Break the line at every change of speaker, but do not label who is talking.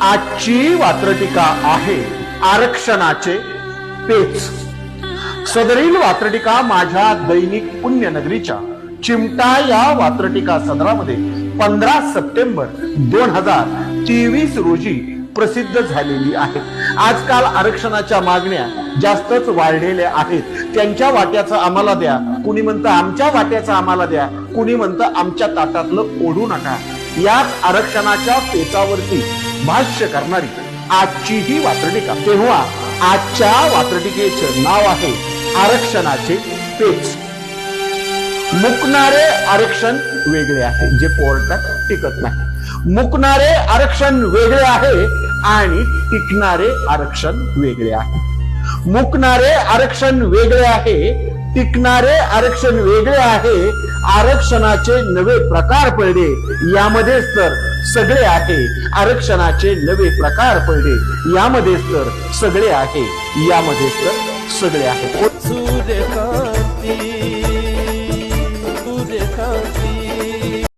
आजची वात्रटिका आहे आरक्षणाचे पेच। सदरील वात्रटिका माझ्या दैनिक पुण्यनगरीच्या चिमटा या वात्रटिका सदरामध्ये 15 सप्टेंबर 2023 रोजी प्रसिद्ध झालेली आहे। आजकाल आरक्षणाच्या मागण्या जास्तच वाढलेल्या आहेत। त्यांच्या वाट्याचं आम्हाला द्या, कुणी म्हणतं आमच्या वाट्याचं आम्हाला द्या, कुणी म्हणतं आमच्या ताटातलं ओढू नका। याच आरक्षणाच्या पेचावरती भाष्य करणारी आजची ही वात्रटिका। तेव्हा आजच्या वात्रटिकेचं नाव आहे आरक्षणाचे पेच। मुकणारे आरक्षण वेगळे आहे, जे कोर्टात टिकत नाही। मुकणारे आरक्षण वेगळे आहे आणि टिकणारे आरक्षण वेगळे आहे। मुकणारे आरक्षण वेगळे आहे, टिकणारे आरक्षण वेगळे आहे। आरक्षणाचे नवे प्रकार पडले यामध्येच तर सगळे आहे। आरक्षणाचे नवे प्रकार पडले यामध्येच तर सगळे आहे, यामध्येच तर सगळे आहे।
सूर्यकांती